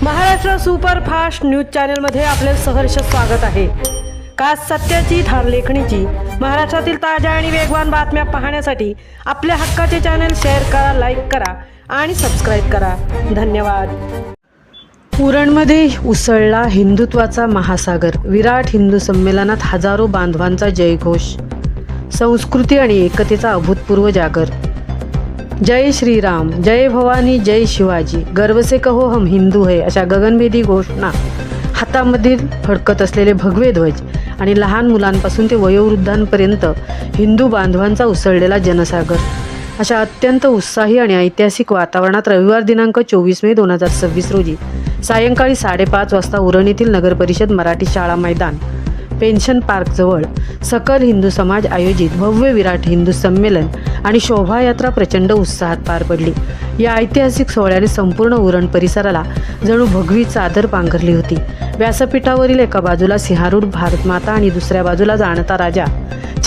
Maharashtra superfast news चॅनलमध्ये आपले सहर्ष स्वागत आहे। खास सत्याची थार लेखणीची महाराष्ट्रातील ताज्या आणि वेगवान बातम्या पाहण्यासाठी आपल्या हक्काचे चॅनल शेअर करा, लाईक करा आणि सबस्क्राईब करा। धन्यवाद। उरणमध्ये उसळला हिंदुत्वाचा महासागर। विराट हिंदू संमेलनात हजारो बांधवांचा जयघोष। संस्कृती आणि एकतेचा अभूतपूर्व जागर। जय श्री राम, जय भवानी, जय शिवाजी, गर्व से कहो हम हिंदू है अशा गगनभेदी घोषणा, हातामध्ये फडकत असलेले भगवे ध्वज आणि लहान मुलांपासून ते वयोवृद्धांपर्यंत हिंदू बांधवांचा उसळलेला जनसागर। अशा अत्यंत उत्साही आणि ऐतिहासिक वातावरणात रविवार दिनांक 24 मे 2026 रोजी सायंकाळी 5:30 वाजता उरण येथील नगरपरिषद मराठी शाळा मैदान पेन्शन पार्कजवळ सकल हिंदू समाज आयोजित भव्य विराट हिंदू संमेलन आणि शोभायात्रा प्रचंड उत्साहात पार पडली। या ऐतिहासिक सोहळ्याने संपूर्ण उरण परिसराला जणू भगवी चादर पांघरली होती। व्यासपीठावरील एका बाजूला सिंहारूढ भारतमाता आणि दुसऱ्या बाजूला जाणता राजा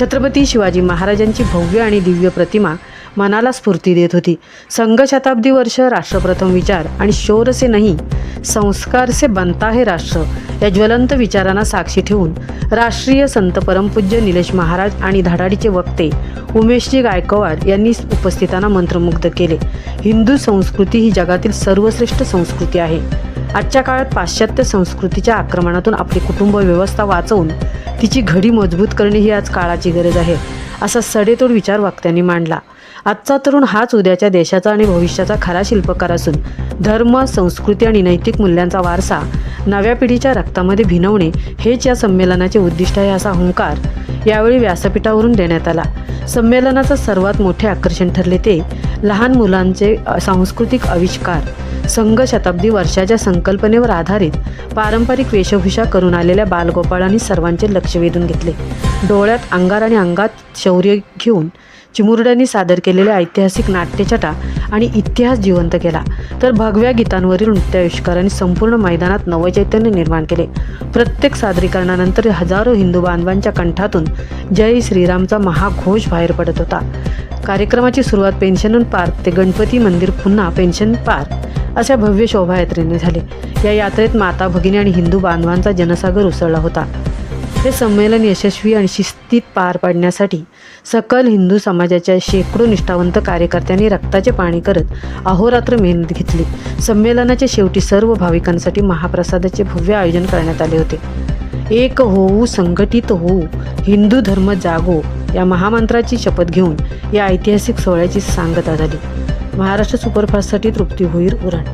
छत्रपती शिवाजी महाराजांची भव्य आणि दिव्य प्रतिमा मनाला स्फूर्ती देत होती। संघ शताब्दी वर्ष, राष्ट्रप्रथम विचार आणि शौर्य से नहीं संस्कार से बनता है राष्ट्र या ज्वलंत विचारांना साक्षी ठेवून राष्ट्रीय संत परमपूज्य निलेश महाराज आणि धडाडीचे वक्ते उमेशजी गायकवाड यांनी उपस्थितांना मंत्रमुग्ध केले। हिंदू संस्कृती ही जगातील सर्वश्रेष्ठ संस्कृती आहे। आजच्या काळात पाश्चात्य संस्कृतीच्या आक्रमणातून आपली कुटुंब व्यवस्था वाचवून तिची घडी मजबूत करणे ही आज काळाची गरज आहे, असा सडेतोड विचार वक्त्यांनी मांडला। आजचा तरुण हाच उद्याच्या देशाचा आणि भविष्याचा खरा शिल्पकार असून धर्म, संस्कृती आणि नैतिक मूल्यांचा वारसा नव्या पिढीच्या रक्तामध्ये भिनवणे हेच या संमेलनाचे उद्दिष्ट आहे, असा हुंकार यावेळी व्यासपीठावरून देण्यात आला। संमेलनाचं सर्वात मोठे आकर्षण ठरले ते लहान मुलांचे सांस्कृतिक आविष्कार। संघ शताब्दी वर्षाच्या संकल्पनेवर आधारित पारंपरिक वेशभूषा करून आलेल्या बालगोपाळांनी सर्वांचे लक्ष वेधून घेतले। डोळ्यात अंगार आणि अंगात शौर्य घेऊन चिमुरड्यांनी सादर केलेल्या ऐतिहासिक नाट्यछटा आणि इतिहास जिवंत केला, तर भगव्या गीतांवरील नृत्याविष्कारांनी संपूर्ण मैदानात नवचैतन्य निर्माण केले। प्रत्येक सादरीकरणानंतर हजारो हिंदू बांधवांच्या कंठातून जय श्रीरामचा महाघोष बाहेर पडत होता। कार्यक्रमाची सुरुवात पेन्शन पार्क ते गणपती मंदिर पुन्हा पेन्शन पार्क अशा भव्य शोभायात्रेने झाले। या यात्रेत माता भगिनी आणि हिंदू बांधवांचा जनसागर उसळला होता। हे संमेलन यशस्वी आणि शिस्तीत पार पाडण्यासाठी सकल हिंदू समाजाच्या शेकडो निष्ठावंत कार्यकर्त्यांनी रक्ताचे पाणी करत अहोरात्र मेहनत घेतली। संमेलनाच्या शेवटी सर्व भाविकांसाठी महाप्रसादाचे भव्य आयोजन करण्यात आले होते। एक होऊ, संघटित होऊ, हिंदू धर्म जागो या महामंत्राची शपथ घेऊन या ऐतिहासिक सोहळ्याची सांगता झाली। महाराष्ट्र सुपरफास्टसाठी तृप्ती भोईर, उरण।